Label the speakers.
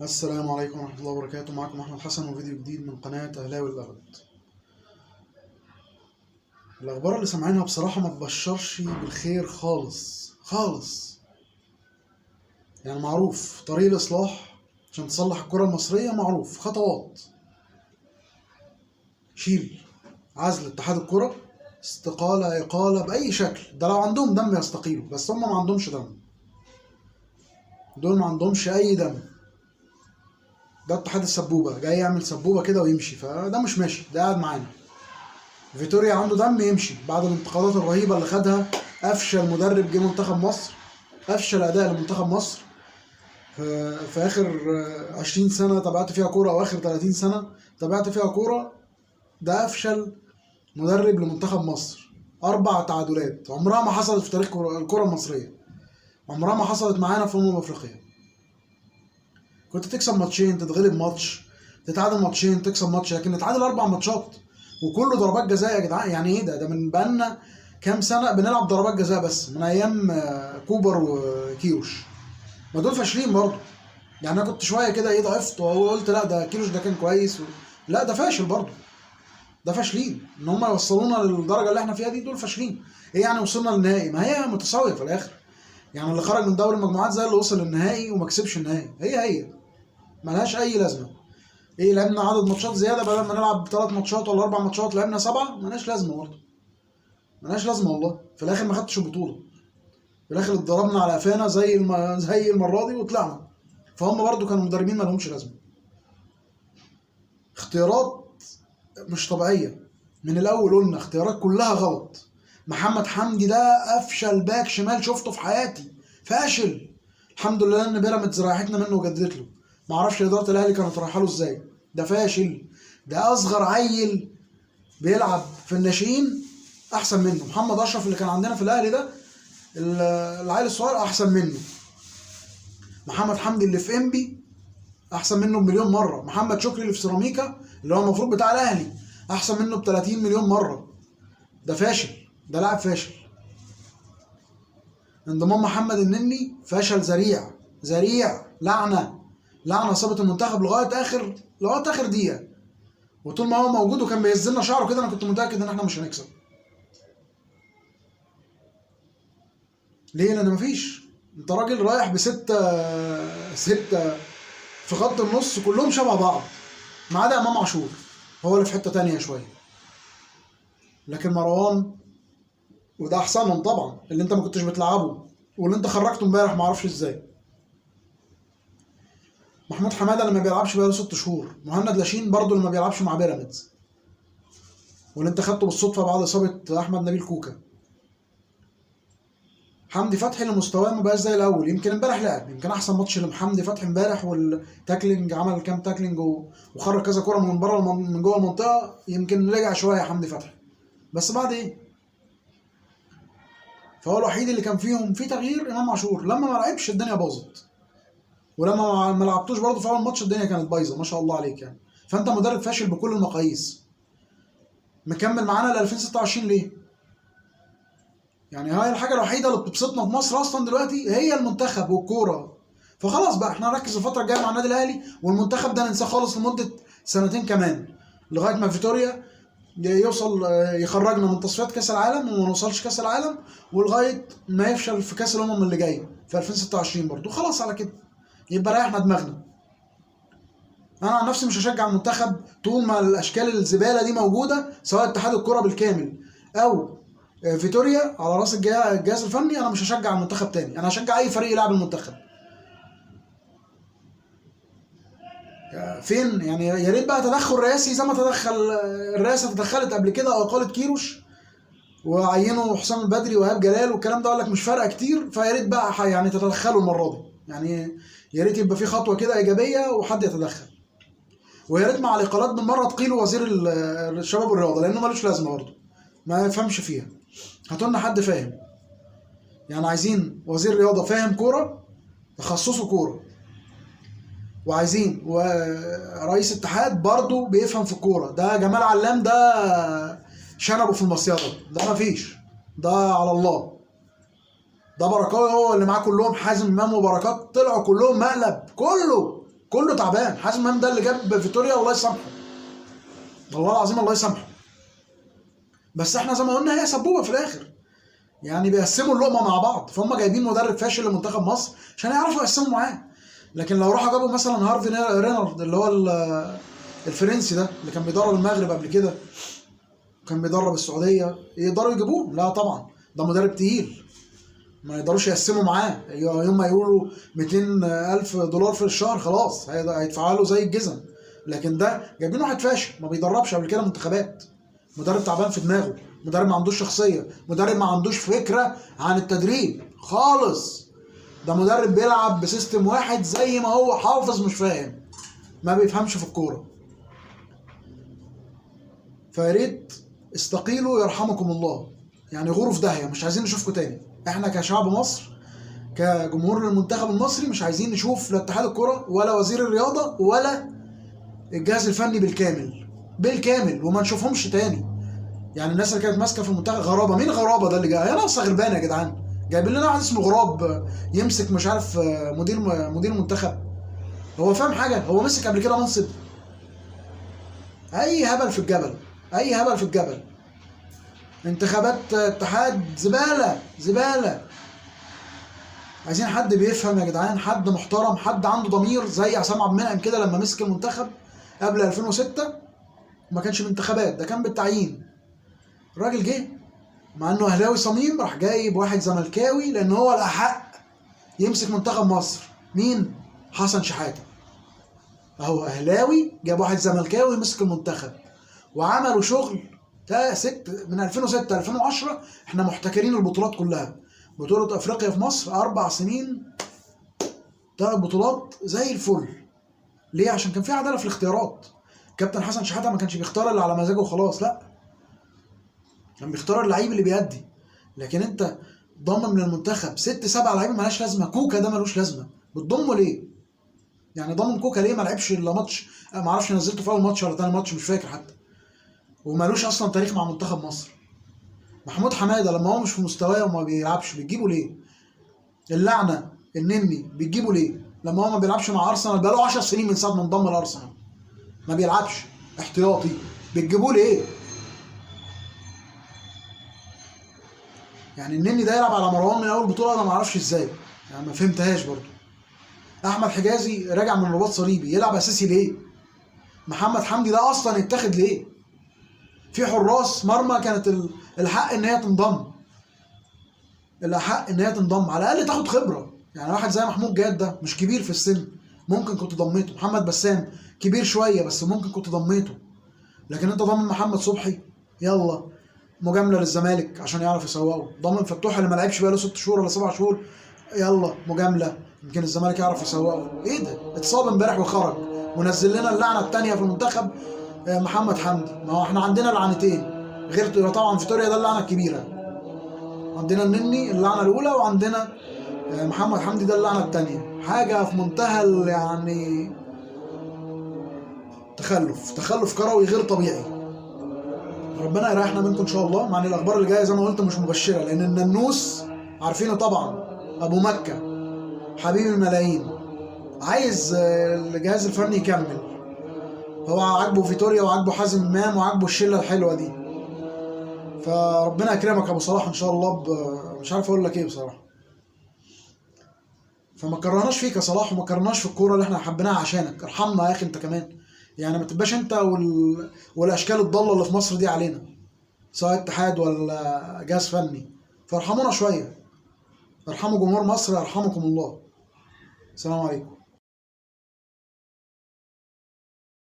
Speaker 1: السلام عليكم ورحمة الله وبركاته. معكم أحمد حسن وفيديو جديد من قناة أهلاوي الأبد. الأخبار اللي سامعينها بصراحة ما تبشرش بالخير خالص خالص. يعني معروف طريق الإصلاح عشان تصلح الكرة المصرية، معروف خطوات: شيل، عزل اتحاد الكرة، استقالة، إقالة بأي شكل. ده لو عندهم دم يستقيلوا، بس هم ما عندهمش دم. دول ما عندهمش أي دم. ده اتحاد السبوبة جاي يعمل سبوبة كده ويمشي، فده مش ماشي، ده قاعد معانا. فيتوريا عنده دم يمشي بعد الانتقادات الرهيبة اللي خدها. أفشل مدرب جه منتخب مصر، أفشل أداء لمنتخب مصر في آخر 20 سنة تابعت فيها كورة، أو آخر 30 سنة تابعت فيها كورة. ده أفشل مدرب لمنتخب مصر. 4 تعادلات عمرها ما حصلت في تاريخ الكرة المصرية، عمرها ما حصلت معانا في أفريقيا. كنت تكسب ماتشين، تتغلب ماتش، تتعادل ماتشين، تكسب ماتش، لكن نتعادل 4 ماتشات وكله ضربات جزاء. يا جدعان يعني ايه ده من بقالنا كام سنه بنلعب ضربات جزاء، بس من ايام كوبر وكيروش. ما دول فاشلين برضه. يعني انا كنت شويه كده ضعفت وقلت لا ده كيروش ده كان كويس لا ده فاشل برضه. ده فاشلين ان هم يوصلونا للدرجه اللي احنا فيها دي. دول فاشلين. ايه يعني وصلنا للنهائي؟ ما هي متساويه في الاخر. يعني اللي خرج من دوري المجموعات زي اللي وصل للنهائي وما كسبش النهائي. هي ملهاش اي لازمه. ايه لعبنا عدد ماتشات زياده، بدل ما نلعب 3 ماتشات ولا 4 ماتشات لعبنا 7. ملهاش لازمه برضه، ملهاش لازمه والله. في الاخر ما خدتش البطوله، في الاخر اتضربنا على قفانا زي المره دي وطلعنا. فهم برضه كانوا مدربين ما لهمش لازمه. اختيارات مش طبيعيه. من الاول قلنا اختيارات كلها غلط. محمد حمدي ده افشل باك شمال شفته في حياتي، فاشل. الحمد لله ان بيراميدز رايحتنا منه وجددت له. ما اعرفش اداره الاهلي كانت رايحه له ازاي. ده فاشل. ده اصغر عيل بيلعب في الناشئين احسن منه. محمد اشرف اللي كان عندنا في الاهلي ده، العيل الصغير احسن منه. محمد حمدي اللي في انبي احسن منه بمليون مره. محمد شكري اللي في سيراميكا اللي هو المفروض بتاع الاهلي احسن منه ب 30 مليون مره. ده فاشل، ده لاعب فاشل. انضمام محمد النني فشل ذريع ذريع. لعنه اصابت المنتخب لغايه اخر دقيقه. وطول ما هو موجود وكان بيهز لنا شعره كده انا كنت متاكد ان احنا مش هنكسب. ليه؟ لان مفيش. انت راجل رايح ستة في خط النص كلهم شبه بعض ما عدا امام عاشور، هو اللي في حته تانية شويه. لكن مروان، وده احسنهم طبعا، اللي انت ما كنتش بتلعبه واللي انت خرجته امبارح ما اعرفش ازاي. محمود حماده اللي ما بيلعبش بقاله 6 شهور. مهند لاشين برضه اللي ما بيلعبش مع بيراميدز، واللي انت خدته بالصدفه بعد اصابه احمد نبيل كوكا. حمدي فتحي اللي مستواه ما بقاش زي الاول. يمكن امبارح لعب، يمكن احسن ماتش لحمدي فتحي امبارح، والتاكلينج عمل كام تاكلينج وخرج كذا كره من بره من جوه المنطقه. يمكن رجع شويه حمدي فتحي، بس بعد ايه؟ فهو الوحيد اللي كان فيهم في تغيير امام عاشور. لما ما لعبش الدنيا باظت، ولما ما لعبتوش برضه في اول ماتش الدنيا كانت بايظه ما شاء الله عليك. يعني فانت مدرب فاشل بكل المقاييس. مكمل معانا ل 2026 ليه؟ يعني هاي الحاجه الوحيده اللي بتبسطنا في مصر اصلا دلوقتي هي المنتخب والكوره. فخلاص بقى احنا نركز الفتره الجايه مع النادي الاهلي، والمنتخب ده ننساه خالص لمده 2 كمان، لغايه ما فيتوريا يوصل يخرجنا من تصفيات كاس العالم وما نوصلش كاس العالم، ولغايه ما يفشل في كاس الامم اللي جاي في 2026 برضه. خلاص على كده يبقى ريحنا دماغنا. انا عن نفسي مش هشجع المنتخب طول ما الاشكال الزباله دي موجوده، سواء اتحاد الكره بالكامل او فيتوريا على راس الجهاز الفني. انا مش هشجع المنتخب تاني، انا هشجع اي فريق يلعب المنتخب. فين يعني؟ يا ريت بقى تدخل رئاسي زي ما الرئاسه تدخلت قبل كده واقالت كيروش وعينوا حسام البدري وإيهاب جلال والكلام ده، قال لك مش فارقه كتير. فيا ريت بقى يعني تتدخلوا المره دي. يعني يا ريت يبقى في خطوه كده ايجابيه وحد يتدخل. ويا ريت مع الاقالات بالمره تقيلوا وزير الشباب والرياضه، لانه ملوش لازمه برضه، ما يفهمش فيها. هاتوا لنا حد فاهم. يعني عايزين وزير رياضه فاهم كوره، تخصصه كوره. وعايزين ورئيس اتحاد برضه بيفهم في الكوره. ده جمال علام ده شنبه في المصيده، ده مفيش، ده على الله. ده بركات هو اللي معاه كلهم. حازم امام وبركات طلعوا كلهم مقلب. كله تعبان. حازم امام ده اللي جاب فيتوريا، الله يسامحه، والله العظيم الله يسامحه. بس احنا زي ما قلنا هي سبوبه في الاخر، يعني بيقسموا اللقمه مع بعض. فهم جايبين مدرب فاشل لمنتخب مصر عشان يعرفوا يقسموا معاه. لكن لو راحوا جابوا مثلا هارفي رينارد اللي هو الفرنسي ده اللي كان بيدرب المغرب قبل كده، كان بيدرب السعوديه، يقدروا يجيبوه؟ لا طبعا، ده مدرب تقيل، ما يقدروش يقسموا معاه. يوم ما يقولوا 200,000 دولار في الشهر خلاص هيدفعوا له زي الجزم. لكن ده جايبين واحد فاشل ما بيدربش قبل كده منتخبات، مدرب تعبان في دماغه، مدرب ما عندوش شخصيه، مدرب ما عندوش فكره عن التدريب خالص. ده مدرب بيلعب بسيستم واحد زي ما هو حافظ، مش فاهم، ما بيفهمش في الكوره. فياريت استقيلوا يرحمكم الله، يعني غوروا في داهيه، مش عايزين نشوفكم تاني. احنا كشعب مصر، كجمهور المنتخب المصري، مش عايزين نشوف لا اتحاد الكره ولا وزير الرياضه ولا الجهاز الفني بالكامل، وما نشوفهمش تاني. يعني الناس اللي كانت ماسكه في المنتخب غرابه، مين غرابه ده اللي جاي؟ هي ناقصه غربانه يا جدعان، جايبين لنا واحد اسمه غراب يمسك مش عارف مدير منتخب. هو فاهم حاجه؟ هو مسك قبل كده منصب؟ اي هبل في الجبل، اي هبل في الجبل. انتخابات اتحاد زباله زباله. عايزين حد بيفهم يا جدعان، حد محترم، حد عنده ضمير زي عصام عبد المنعم كده لما مسك المنتخب قبل 2006. ما كانش بانتخابات، ده كان بالتعيين. الراجل جه مع انه اهلاوي صميم، راح جايب واحد زملكاوي لان هو الاحق يمسك منتخب مصر. مين؟ حسن شحاته. اهو اهلاوي جاب واحد زملكاوي يمسك المنتخب، وعملوا شغل. من 2006 2010 احنا محتكرين البطولات كلها. بطولة افريقيا في مصر 4 سنين 3 بطولات زي الفل. ليه؟ عشان كان في عداله في الاختيارات. كابتن حسن شحاته ما كانش بيختار اللي على مزاجه وخلاص، لا، كان بيختار اللعيب اللي بيأدي. لكن انت ضم من المنتخب 6 7 لعيبه مالهاش لازمه. كوكا ده ملوش لازمه، بتضمه ليه؟ يعني ضمن كوكا ليه؟ ما لعبش الا ماتش، ما اعرفش نزلته في اول ماتش ولا تاني ماتش، مش فاكر حتى، ومالوش اصلا تاريخ مع منتخب مصر. محمود حماده لما هو مش في مستواه وما بيلعبش بتجيبه ليه؟ اللعنه النني بتجيبه ليه؟ لما هو ما بيلعبش مع ارسنال بقاله 10 سنين من ساعه ما انضم لارسنال ما بيلعبش احتياطي، بتجيبوه ليه؟ يعني النني ده يلعب على مروان من اول بطوله، انا ما اعرفش ازاي، يعني ما فهمتهاش برضو. احمد حجازي راجع من رباط صليبي يلعب اساسي ليه؟ محمد حمدي ده اصلا اتاخد ليه؟ في حراس مرمى كانت الحق ان هي تنضم، الاحق ان هي تنضم على الاقل تاخد خبره. يعني واحد زي محمود جاد ده مش كبير في السن، ممكن كنت ضميته. محمد بسام كبير شويه بس ممكن كنت ضميته. لكن انت ضامن محمد صبحي، يلا مجامله للزمالك عشان يعرف يسوقه. ضامن فتوح اللي ما لعبش بقاله 6 شهور ولا 7 شهور، يلا مجامله يمكن الزمالك يعرف يسوقه. ايه ده؟ اتصاب امبارح وخرج ونزل لنا اللعنه الثانيه في المنتخب. محمد حمدي، ما هو احنا عندنا لعنتين غير طبعا فيتوريا ده اللعنه الكبيره. عندنا النني اللعنه الاولى، وعندنا محمد حمدي ده اللعنه الثانيه. حاجه في منتهى يعني تخلف كروي غير طبيعي. ربنا يريحنا منكم ان شاء الله. مع ان الاخبار اللي جايه زي ما قلت مش مبشره، لان الننوس عارفينه طبعا، ابو مكه حبيب الملايين عايز الجهاز الفني يكمل. هو عاجبه فيتوريا وعاجبه حازم امام وعاجبه الشله الحلوه دي. فربنا يكرمك يا ابو صلاح ان شاء الله. مش عارف اقول لك ايه بصراحه. فما كرهناش فيك يا صلاح، وما كرهناش في الكوره اللي احنا حبيناها عشانك. ارحمنا يا اخي انت كمان، يعني ما تبقاش انت والاشكال الضاله اللي في مصر دي علينا، سواء اتحاد ولا جهاز فني. فارحمونا شويه، ارحموا جمهور مصر يرحمكم الله. السلام عليكم.